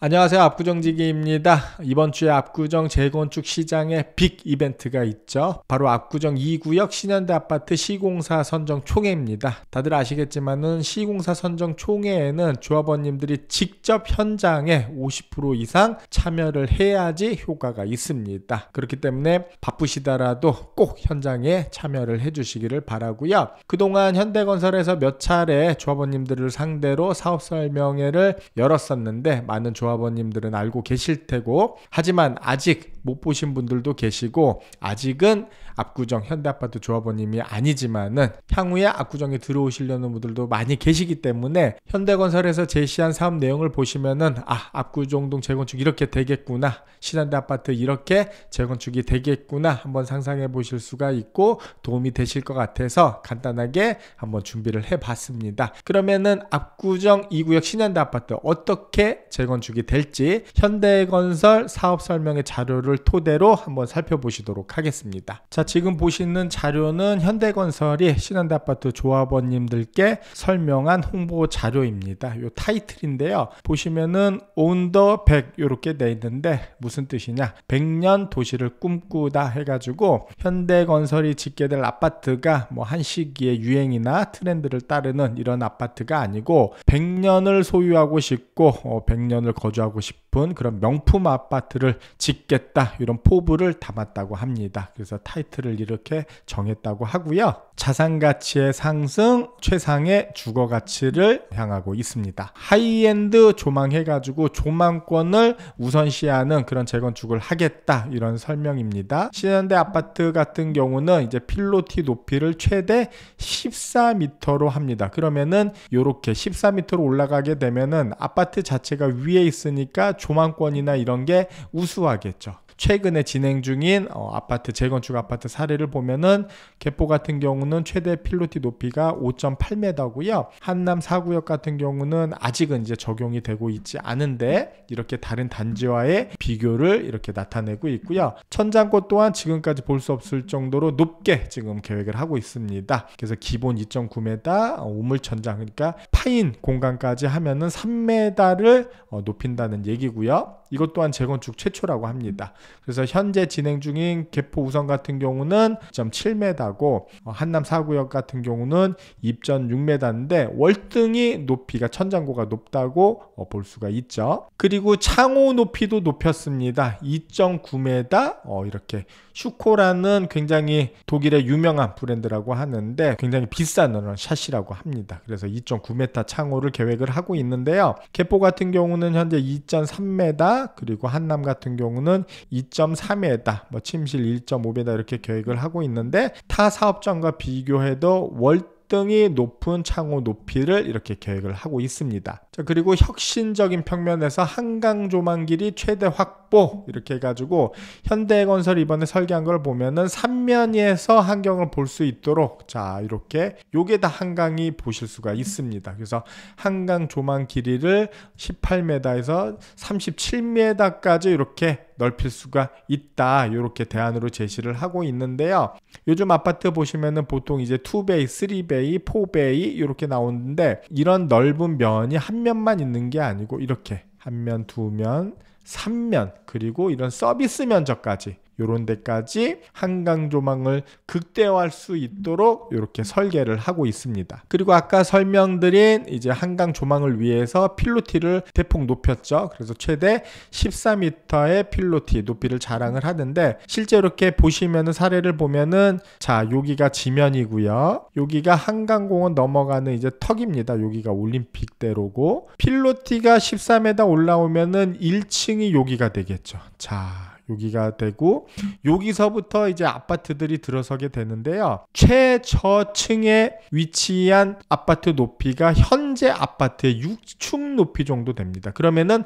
안녕하세요. 압구정지기입니다. 이번 주에 압구정 재건축 시장에 빅 이벤트가 있죠. 바로 압구정 2구역 신현대 아파트 시공사 선정 총회입니다. 다들 아시겠지만은 시공사 선정 총회에는 조합원님들이 직접 현장에 50% 이상 참여를 해야지 효과가 있습니다. 그렇기 때문에 바쁘시더라도 꼭 현장에 참여를 해주시기를 바라고요. 그동안 현대건설에서 몇 차례 조합원님들을 상대로 사업 설명회를 열었었는데 많은 조합원님들은 알고 계실 테고, 하지만 아직 못 보신 분들도 계시고 아직은 압구정 현대아파트 조합원님이 아니지만은 향후에 압구정에 들어오시려는 분들도 많이 계시기 때문에 현대건설에서 제시한 사업 내용을 보시면은 압구정동 재건축 이렇게 되겠구나, 신현대아파트 이렇게 재건축이 되겠구나 한번 상상해 보실 수가 있고 도움이 되실 것 같아서 간단하게 한번 준비를 해 봤습니다. 그러면은 압구정 2구역 신현대아파트 어떻게 재건축이 될지 현대건설 사업 설명의 자료를 토대로 한번 살펴보시도록 하겠습니다. 자, 지금 보시는 자료는 현대건설이 신현대아파트 조합원님들께 설명한 홍보 자료입니다. 요 타이틀인데요. 보시면은 On the 100 이렇게 돼 있는데 무슨 뜻이냐? 100년 도시를 꿈꾸다 해가지고 현대건설이 짓게 될 아파트가 뭐 한 시기의 유행이나 트렌드를 따르는 이런 아파트가 아니고 100년을 소유하고 싶고 100년을 거주하고 싶은 그런 명품 아파트를 짓겠다, 이런 포부를 담았다고 합니다. 그래서 타이틀을 이렇게 정했다고 하고요. 자산가치의 상승, 최상의 주거가치를 향하고 있습니다. 하이엔드 조망해가지고 조망권을 우선시하는 그런 재건축을 하겠다, 이런 설명입니다. 신현대 아파트 같은 경우는 이제 필로티 높이를 최대 14m로 합니다. 그러면은 이렇게 14m로 올라가게 되면은 아파트 자체가 위에 있으니까 조망권이나 이런 게 우수하겠죠. 최근에 진행 중인 아파트 재건축 아파트 사례를 보면은 개포 같은 경우는 최대 필로티 높이가 5.8m고요. 한남 4구역 같은 경우는 아직은 이제 적용이 되고 있지 않은데 이렇게 다른 단지와의 비교를 이렇게 나타내고 있고요. 천장고 또한 지금까지 볼 수 없을 정도로 높게 지금 계획을 하고 있습니다. 그래서 기본 2.9m, 우물 천장, 그러니까 파인 공간까지 하면은 3m를 높인다는 얘기고요. 이것 또한 재건축 최초라고 합니다. 그래서 현재 진행 중인 개포 우성 같은 경우는 2.7m고 한남 4구역 같은 경우는 2.6m인데 월등히 높이가, 천장고가 높다고 볼 수가 있죠. 그리고 창호 높이도 높였습니다. 2.9m, 이렇게 슈코라는 굉장히 독일의 유명한 브랜드라고 하는데 굉장히 비싼 샷이라고 합니다. 그래서 2.9m 창호를 계획을 하고 있는데요. 개포 같은 경우는 현재 2.3m, 그리고 한남 같은 경우는 2.3m, 침실 1.5m 이렇게 계획을 하고 있는데 타 사업장과 비교해도 월등히 높은 창호 높이를 이렇게 계획을 하고 있습니다. 자, 그리고 혁신적인 평면에서 한강 조망 길이 최대 확보 이렇게 해가지고 현대건설이 이번에 설계한 걸 보면은 3면에서 한강을 볼 수 있도록, 자, 이렇게 요게 다 한강이 보실 수가 있습니다. 그래서 한강 조망 길이를 18m에서 37m까지 이렇게 넓힐 수가 있다, 이렇게 대안으로 제시를 하고 있는데요. 요즘 아파트 보시면은 보통 이제 2베이, 3베이, 4베이 이렇게 나오는데 이런 넓은 면이 한 면만 있는 게 아니고 이렇게 한 면, 두 면, 3면, 그리고 이런 서비스 면적까지 이런 데까지 한강 조망을 극대화할 수 있도록 이렇게 설계를 하고 있습니다. 그리고 아까 설명드린 이제 한강 조망을 위해서 필로티를 대폭 높였죠. 그래서 최대 14m의 필로티 높이를 자랑을 하는데 실제 이렇게 보시면은 사례를 보면은, 자, 여기가 지면이고요. 여기가 한강공원 넘어가는 이제 턱입니다. 여기가 올림픽대로고 필로티가 14m 올라오면은 1층이 여기가 되겠죠. 자, 여기가 되고 여기서부터 이제 아파트들이 들어서게 되는데요. 최저층에 위치한 아파트 높이가 현재 아파트의 6층 높이 정도 됩니다. 그러면은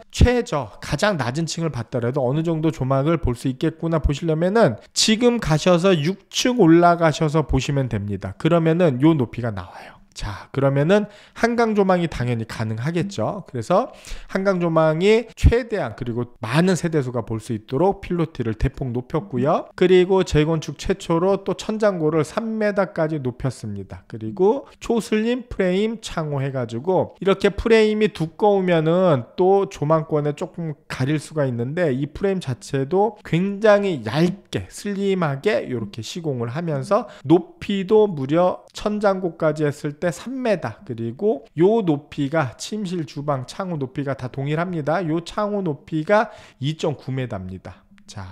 가장 낮은 층을 봤더라도 어느 정도 조망을 볼 수 있겠구나 보시려면은 지금 가셔서 6층 올라가셔서 보시면 됩니다. 그러면은 요 높이가 나와요. 자, 그러면은 한강조망이 당연히 가능하겠죠. 그래서 한강조망이 최대한 그리고 많은 세대수가 볼 수 있도록 필로티를 대폭 높였고요. 그리고 재건축 최초로 또 천장고를 3m까지 높였습니다. 그리고 초슬림 프레임 창호 해가지고 이렇게 프레임이 두꺼우면은 또 조망권에 조금 가릴 수가 있는데 이 프레임 자체도 굉장히 얇게 슬림하게 이렇게 시공을 하면서 높이도 무려 천장고까지 했을 때 3m, 그리고 요 높이가 침실, 주방, 창호 높이가 다 동일합니다. 요 창호 높이가 2.9m입니다. 자,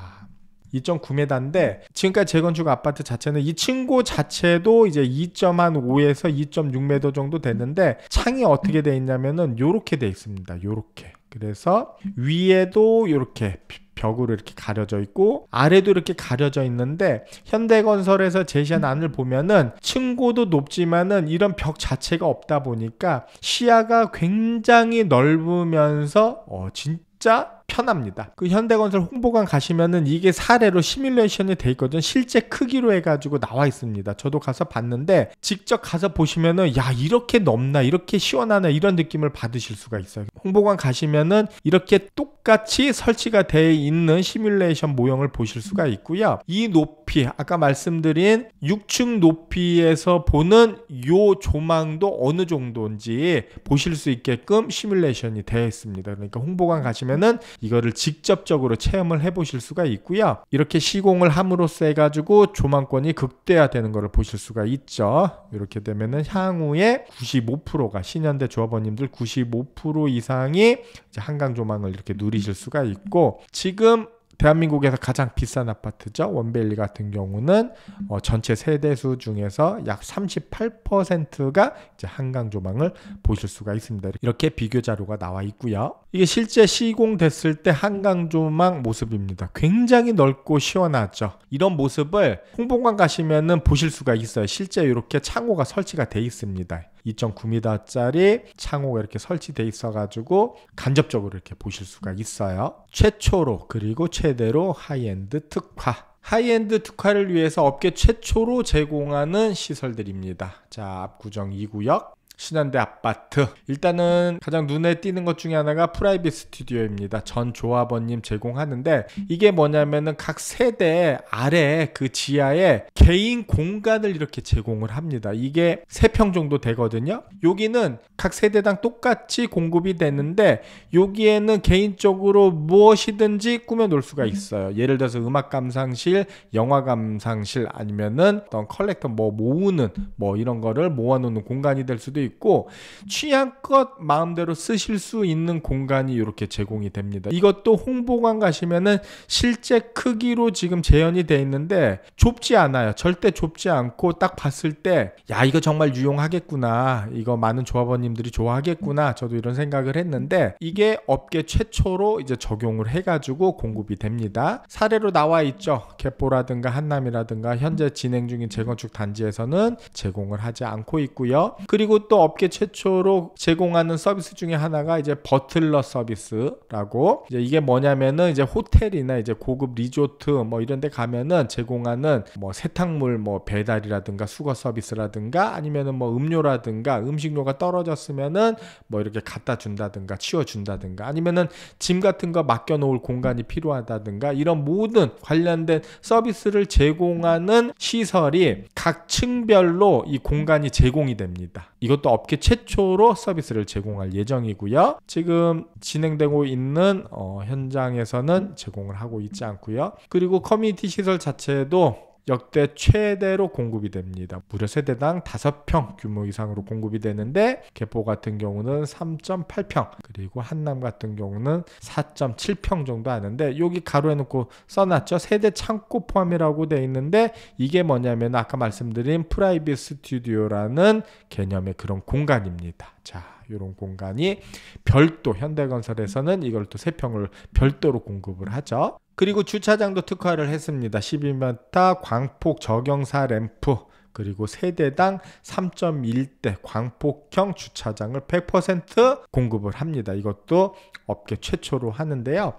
2.9m인데 지금까지 재건축 아파트 자체는 이 층고 자체도 이제 2.5에서 2.6m 정도 됐는데 창이 어떻게 돼 있냐면은 요렇게 돼 있습니다. 요렇게. 그래서 위에도 이렇게 벽으로 이렇게 가려져 있고 아래도 이렇게 가려져 있는데 현대건설에서 제시한 안을 보면은 층고도 높지만은 이런 벽 자체가 없다 보니까 시야가 굉장히 넓으면서 진짜 편합니다. 그 현대건설 홍보관 가시면은 이게 사례로 시뮬레이션이 돼 있거든. 실제 크기로 해가지고 나와 있습니다. 저도 가서 봤는데 직접 가서 보시면은 야, 이렇게 넓나, 이렇게 시원하나, 이런 느낌을 받으실 수가 있어요. 홍보관 가시면은 이렇게 똑같이 설치가 되어 있는 시뮬레이션 모형을 보실 수가 있고요. 이 높이, 아까 말씀드린 6층 높이에서 보는 요 조망도 어느 정도인지 보실 수 있게끔 시뮬레이션이 되어 있습니다. 그러니까 홍보관 가시면은 이거를 직접적으로 체험을 해보실 수가 있고요. 이렇게 시공을 함으로써 해가지고 조망권이 극대화되는 것을 보실 수가 있죠. 이렇게 되면은 향후에 95%가 신현대 조합원님들 95% 이상이 이제 한강 조망을 이렇게 누리실 수가 있고, 지금 대한민국에서 가장 비싼 아파트죠. 원베일리 같은 경우는 전체 세대수 중에서 약 38%가 이제 한강 조망을 보실 수가 있습니다. 이렇게 비교 자료가 나와 있고요. 이게 실제 시공됐을 때 한강 조망 모습입니다. 굉장히 넓고 시원하죠. 이런 모습을 홍보관 가시면은 보실 수가 있어요. 실제 이렇게 창호가 설치가 돼 있습니다. 2.9m짜리 창호가 이렇게 설치되어 있어가지고 간접적으로 이렇게 보실 수가 있어요. 최초로 그리고 최대로 하이엔드 특화. 하이엔드 특화를 위해서 업계 최초로 제공하는 시설들입니다. 자, 압구정 2구역 신현대 아파트. 일단은 가장 눈에 띄는 것 중에 하나가 프라이빗 스튜디오입니다. 전 조합원님 제공하는데 이게 뭐냐면은 각 세대 아래 그 지하에 개인 공간을 이렇게 제공을 합니다. 이게 3평 정도 되거든요. 여기는 각 세대당 똑같이 공급이 되는데 여기에는 개인적으로 무엇이든지 꾸며 놓을 수가 있어요. 예를 들어서 음악 감상실, 영화 감상실, 아니면은 어떤 컬렉터 모으는 이런 거를 모아놓는 공간이 될 수도 있고, 취향껏 마음대로 쓰실 수 있는 공간이 이렇게 제공이 됩니다. 이것도 홍보관 가시면은 실제 크기로 지금 재현이 돼 있는데 좁지 않아요. 절대 좁지 않고 딱 봤을 때 야, 이거 정말 유용하겠구나, 이거 많은 조합원님들이 좋아하겠구나, 저도 이런 생각을 했는데 이게 업계 최초로 이제 적용을 해가지고 공급이 됩니다. 사례로 나와 있죠. 개포라든가 한남이라든가 현재 진행 중인 재건축 단지에서는 제공을 하지 않고 있고요. 그리고 또 업계 최초로 제공하는 서비스 중에 하나가 이제 버틀러 서비스라고, 이게 뭐냐면은 이제 호텔이나 이제 고급 리조트 이런 데 가면은 제공하는 세탁물 배달이라든가 수거 서비스라든가 아니면은 음료라든가 음식료가 떨어졌으면은 이렇게 갖다 준다든가 치워 준다든가 아니면은 짐 같은 거 맡겨 놓을 공간이 필요하다든가 이런 모든 관련된 서비스를 제공하는 시설이 각 층별로 이 공간이 제공이 됩니다. 이것도 업계 최초로 서비스를 제공할 예정이고요. 지금 진행되고 있는 현장에서는 제공을 하고 있지 않고요. 그리고 커뮤니티 시설 자체도 역대 최대로 공급이 됩니다. 무려 세대당 5평 규모 이상으로 공급이 되는데 개포 같은 경우는 3.8평, 그리고 한남 같은 경우는 4.7평 정도 하는데 여기 가로해놓고 써놨죠. 세대 창고 포함이라고 돼 있는데 이게 뭐냐면 아까 말씀드린 프라이빗 스튜디오라는 개념의 그런 공간입니다. 자, 이런 공간이 별도 현대건설에서는 이걸 또 3평을 별도로 공급을 하죠. 그리고 주차장도 특화를 했습니다. 12m 광폭 저경사 램프, 그리고 세대당 3.1대 광폭형 주차장을 100% 공급을 합니다. 이것도 업계 최초로 하는데요.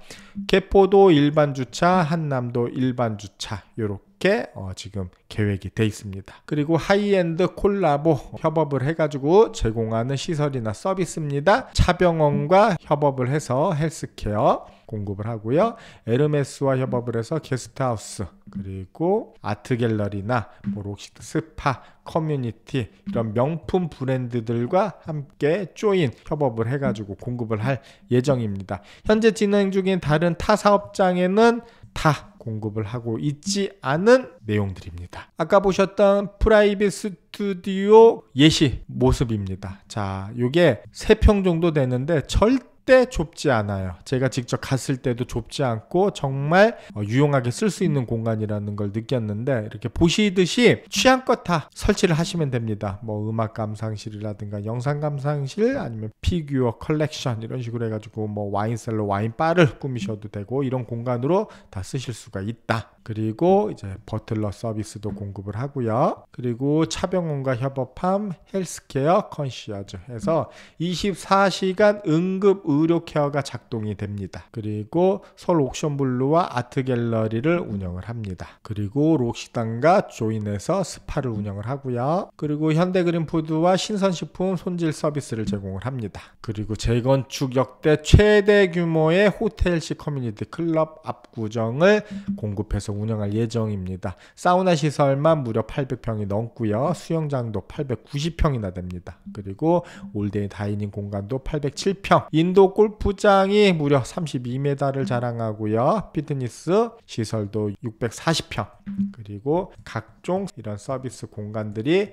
개포도 일반 주차, 한남도 일반 주차, 이렇게 이렇게 지금 계획이 돼 있습니다. 그리고 하이엔드 콜라보 협업을 해가지고 제공하는 시설이나 서비스입니다. 차병원과 협업을 해서 헬스케어 공급을 하고요. 에르메스와 협업을 해서 게스트하우스, 그리고 아트갤러리나 록시드 스파, 커뮤니티, 이런 명품 브랜드들과 함께 조인 협업을 해가지고 공급을 할 예정입니다. 현재 진행 중인 다른 타 사업장에는 다 공급을 하고 있지 않은 내용들입니다. 아까 보셨던 프라이빗 스튜디오 예시 모습입니다. 자, 이게 3평 정도 되는데 절대 좁지 않아요. 제가 직접 갔을 때도 좁지 않고 정말 유용하게 쓸 수 있는 공간이라는 걸 느꼈는데, 이렇게 보시듯이 취향껏 다 설치를 하시면 됩니다. 뭐 음악 감상실이라든가 영상 감상실, 아니면 피규어 컬렉션, 이런 식으로 해가지고 뭐 와인셀러, 와인바를 꾸미셔도 되고, 이런 공간으로 다 쓰실 수가 있다. 그리고 이제 버틀러 서비스도 공급을 하고요. 그리고 차병원과 협업함 헬스케어 컨시어즈 해서 24시간 응급 의료 케어가 작동이 됩니다. 그리고 서울 옥션블루와 아트갤러리를 운영을 합니다. 그리고 록시당과 조인해서 스파를 운영을 하고요. 그리고 현대그린푸드와 신선식품 손질 서비스를 제공을 합니다. 그리고 재건축 역대 최대 규모의 호텔식 커뮤니티 클럽 압구정을 공급해서 운영할 예정입니다. 사우나 시설만 무려 800평이 넘고요. 수영장도 890평이나 됩니다. 그리고 올데이 다이닝 공간도 807평, 인도 골프장이 무려 32m를 자랑하고요. 피트니스 시설도 640평, 그리고 각종 이런 서비스 공간들이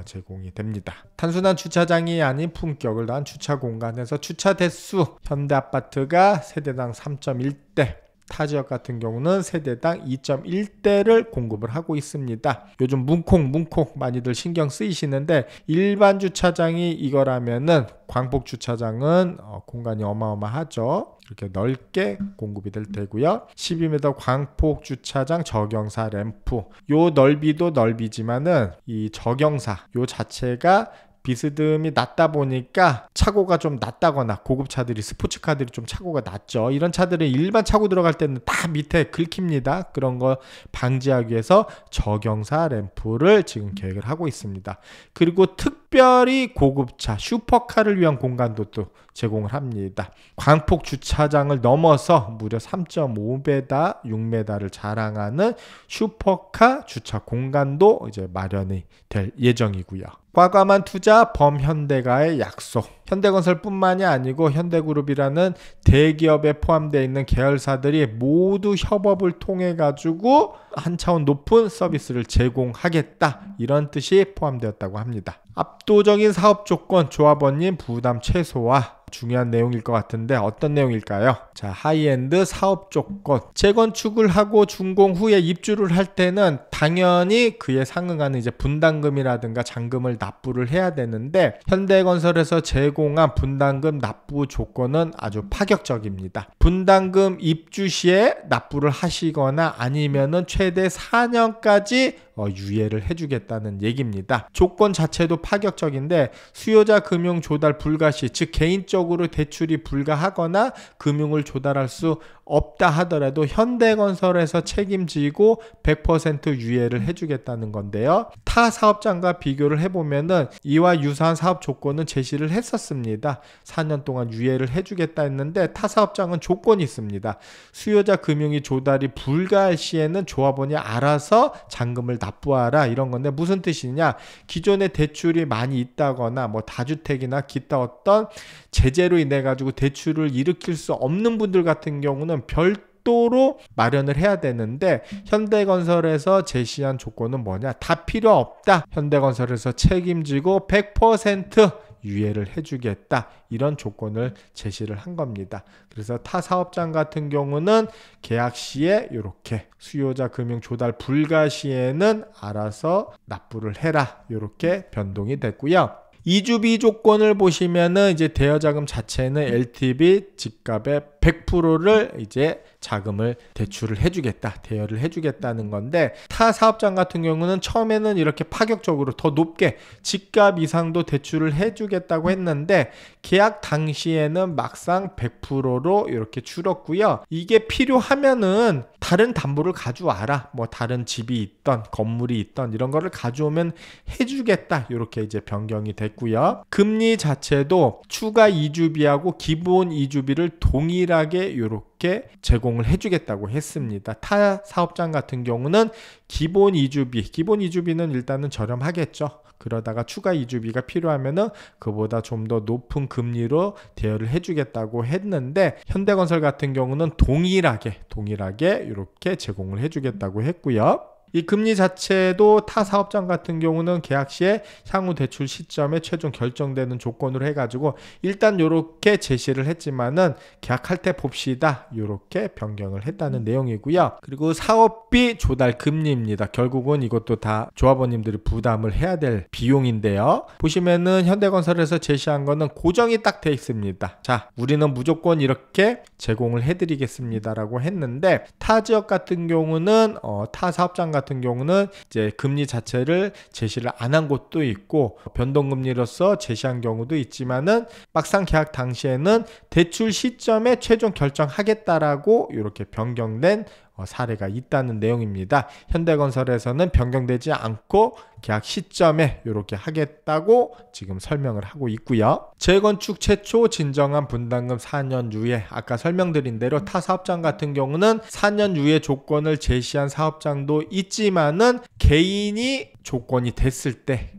제공이 됩니다. 단순한 주차장이 아닌 품격을 더한 주차 공간에서 주차 대수, 현대아파트가 세대당 3.1대, 타 지역 같은 경우는 세대당 2.1대를 공급을 하고 있습니다. 요즘 문콕 많이들 신경 쓰이시는데, 일반 주차장이 이거라면은 광폭 주차장은 공간이 어마어마하죠. 이렇게 넓게 공급이 될 테고요. 12m 광폭 주차장 저경사 램프, 요 넓이도 넓이지만은 이 저경사 요 자체가 비스듬히 낮다 보니까 차고가 좀 낮다거나, 고급차들이, 스포츠카들이 좀 차고가 낮죠. 이런 차들은 일반 차고 들어갈 때는 다 밑에 긁힙니다. 그런 거 방지하기 위해서 저경사 램프를 지금 계획을 하고 있습니다. 그리고 특별히 고급차, 슈퍼카를 위한 공간도 또 제공을 합니다. 광폭 주차장을 넘어서 무려 3.5배다 6m를 자랑하는 슈퍼카 주차 공간도 이제 마련이 될 예정이고요. 과감한 투자 범현대가의 약속. 현대건설뿐만이 아니고 현대그룹이라는 대기업에 포함되어 있는 계열사들이 모두 협업을 통해 가지고 한 차원 높은 서비스를 제공하겠다, 이런 뜻이 포함되었다고 합니다. 압도적인 사업 조건, 조합원님 부담 최소화, 중요한 내용일 것 같은데 어떤 내용일까요? 자, 하이엔드 사업 조건. 재건축을 하고 준공 후에 입주를 할 때는 당연히 그에 상응하는 이제 분담금이라든가 잔금을 납부를 해야 되는데, 현대건설에서 제공한 분담금 납부 조건은 아주 파격적입니다. 분담금 입주 시에 납부를 하시거나 아니면은 최대 4년까지 유예를 해주겠다는 얘기입니다. 조건 자체도 파격적인데, 수요자 금융 조달 불가 시, 즉 개인적으로 대출이 불가하거나 금융을 조달할 수 없다 하더라도 현대건설에서 책임지고 100% 유예를 해주겠다는 건데요. 타 사업장과 비교를 해보면은 이와 유사한 사업 조건은 제시를 했었습니다. 4년 동안 유예를 해주겠다 했는데, 타 사업장은 조건이 있습니다. 수요자 금융이 조달이 불가할 시에는 조합원이 알아서 잔금을 납부하라, 이런 건데 무슨 뜻이냐, 기존에 대출이 많이 있다거나 뭐 다주택이나 기타 어떤 제재로 인해 가지고 대출을 일으킬 수 없는 분들 같은 경우는 별도로 마련을 해야 되는데, 현대건설에서 제시한 조건은 뭐냐, 다 필요 없다, 현대건설에서 책임지고 100% 유예를 해주겠다, 이런 조건을 제시를 한 겁니다. 그래서 타 사업장 같은 경우는 계약 시에 이렇게 수요자 금융 조달 불가 시에는 알아서 납부를 해라, 이렇게 변동이 됐고요. 이주비 조건을 보시면은 이제 대여자금 자체는 LTV 집값의 100%를 이제 자금을 대출을 해주겠다, 대여를 해주겠다는 건데, 타 사업장 같은 경우는 처음에는 이렇게 파격적으로 더 높게 집값 이상도 대출을 해주겠다고 했는데, 계약 당시에는 막상 100%로 이렇게 줄었고요. 이게 필요하면은 다른 담보를 가져와라. 뭐 다른 집이 있던 건물이 있던 이런 거를 가져오면 해주겠다. 이렇게 이제 변경이 됐고요. 금리 자체도 추가 이주비하고 기본 이주비를 동일하게 이렇게 제공을 해주겠다고 했습니다. 타 사업장 같은 경우는 기본 이주비는 일단은 저렴하겠죠. 그러다가 추가 이주비가 필요하면은 그보다 좀 더 높은 금리로 대여를 해주겠다고 했는데, 현대건설 같은 경우는 동일하게 이렇게 제공을 해주겠다고 했고요. 이 금리 자체도 타 사업장 같은 경우는 계약 시에 향후 대출 시점에 최종 결정되는 조건으로 해가지고 일단 이렇게 제시를 했지만은 계약할 때 봅시다, 이렇게 변경을 했다는 내용이고요. 그리고 사업비 조달 금리입니다. 결국은 이것도 다 조합원님들이 부담을 해야 될 비용인데요. 보시면은 현대건설에서 제시한 거는 고정이 딱 돼 있습니다. 자, 우리는 무조건 이렇게 제공을 해드리겠습니다라고 했는데, 타 지역 같은 경우는 타 사업장 같은 경우는 이제 금리 자체를 제시를 안 한 곳도 있고 변동금리로서 제시한 경우도 있지만은 막상 계약 당시에는 대출 시점에 최종 결정하겠다라고 이렇게 변경된 사례가 있다는 내용입니다. 현대건설에서는 변경되지 않고 계약 시점에 이렇게 하겠다고 지금 설명을 하고 있고요. 재건축 최초 진정한 분담금 4년 유예, 아까 설명드린 대로 타 사업장 같은 경우는 4년 유예 조건을 제시한 사업장도 있지만은 개인이 조건이 됐을 때,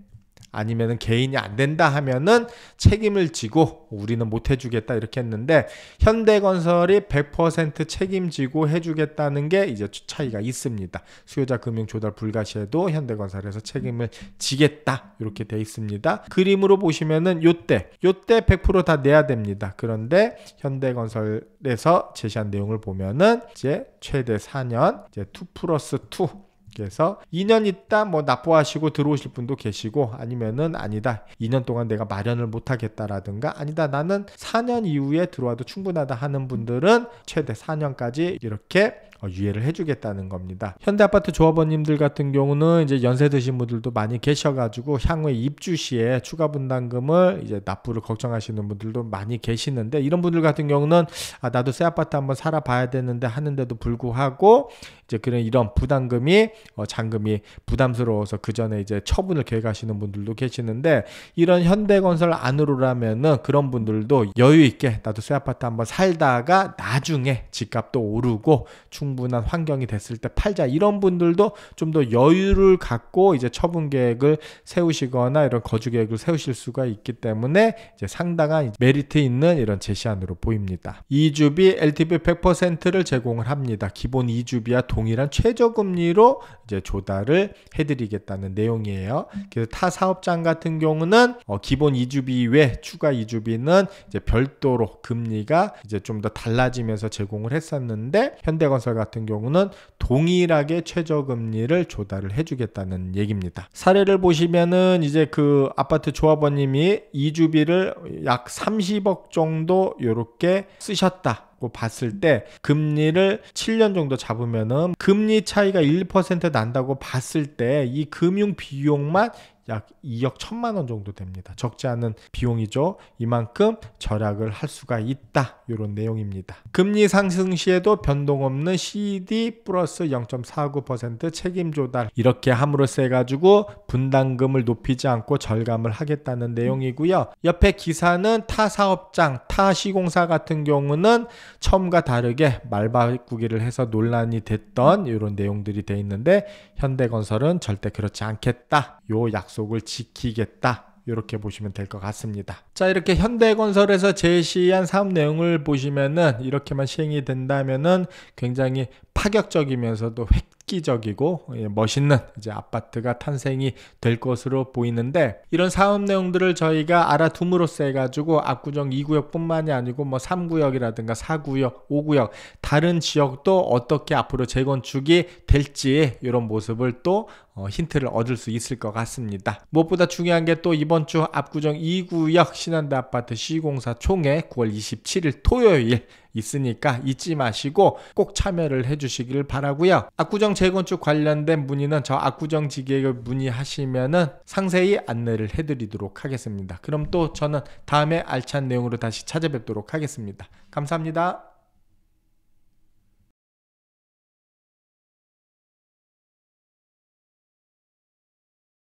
아니면은 개인이 안 된다 하면은 책임을 지고 우리는 못 해주겠다 이렇게 했는데, 현대건설이 100% 책임지고 해주겠다는 게 이제 차이가 있습니다. 수요자 금융 조달 불가 시에도 현대건설에서 책임을 지겠다 이렇게 돼 있습니다. 그림으로 보시면은 요때 100% 다 내야 됩니다. 그런데 현대건설에서 제시한 내용을 보면은 이제 최대 4년, 이제 2+2, 그래서 2년 있다 뭐 납부하시고 들어오실 분도 계시고, 아니면은 아니다 2년 동안 내가 마련을 못 하겠다라든가, 아니다 나는 4년 이후에 들어와도 충분하다 하는 분들은 최대 4년까지 이렇게 유예를 해주겠다는 겁니다. 현대아파트 조합원님들 같은 경우는 이제 연세 드신 분들도 많이 계셔가지고 향후에 입주 시에 추가 분담금을 이제 납부를 걱정하시는 분들도 많이 계시는데, 이런 분들 같은 경우는 나도 새 아파트 한번 살아봐야 되는데 하는데도 불구하고 이제 이런 부담금이 잔금이 부담스러워서 그 전에 이제 처분을 계획하시는 분들도 계시는데, 이런 현대건설 안으로라면은 그런 분들도 여유 있게 나도 새 아파트 한번 살다가 나중에 집값도 오르고 충분한 환경이 됐을 때 팔자, 이런 분들도 좀 더 여유를 갖고 이제 처분 계획을 세우시거나 이런 거주 계획을 세우실 수가 있기 때문에 이제 상당한 메리트 있는 이런 제시안으로 보입니다. 이주비 LTV 100%를 제공을 합니다. 기본 이주비와 동일한 최저금리로 이제 조달을 해드리겠다는 내용이에요. 그래서 타 사업장 같은 경우는 기본 이주비 외 추가 이주비는 이제 별도로 금리가 이제 좀 더 달라지면서 제공을 했었는데, 현대건설 같은 경우는 동일하게 최저금리를 조달을 해주겠다는 얘기입니다. 사례를 보시면은 이제 그 아파트 조합원님이 이주비를 약 30억 정도 이렇게 쓰셨다 고 봤을 때 금리를 7년 정도 잡으면은 금리 차이가 1% 난다고 봤을 때 이 금융 비용만 약 2억 1천만 원 정도 됩니다. 적지 않은 비용이죠. 이만큼 절약을 할 수가 있다, 이런 내용입니다. 금리 상승 시에도 변동 없는 CD 플러스 0.49% 책임 조달, 이렇게 함으로써 해가지고 분담금을 높이지 않고 절감을 하겠다는 내용이고요. 옆에 기사는 타 사업장, 타 시공사 같은 경우는 처음과 다르게 말 바꾸기를 해서 논란이 됐던 이런 내용들이 돼 있는데, 현대건설은 절대 그렇지 않겠다, 요 약속을 지키겠다, 이렇게 보시면 될 것 같습니다. 자, 이렇게 현대건설에서 제시한 사업 내용을 보시면은 이렇게만 시행이 된다면은 굉장히 파격적이면서도 획기적이고 멋있는 이제 아파트가 탄생이 될 것으로 보이는데, 이런 사업 내용들을 저희가 알아둠으로써 해가지고 압구정 2구역뿐만이 아니고 뭐 3구역이라든가 4구역, 5구역 다른 지역도 어떻게 앞으로 재건축이 될지 이런 모습을 또 힌트를 얻을 수 있을 것 같습니다. 무엇보다 중요한 게 또 이번 주 압구정 2구역 신한대 아파트 시공사 총회 9월 27일 토요일 있으니까 잊지 마시고 꼭 참여를 해주시길 바라고요. 압구정 재건축 관련된 문의는 저 압구정지기에 문의하시면은 상세히 안내를 해드리도록 하겠습니다. 그럼 또 저는 다음에 알찬 내용으로 다시 찾아뵙도록 하겠습니다. 감사합니다.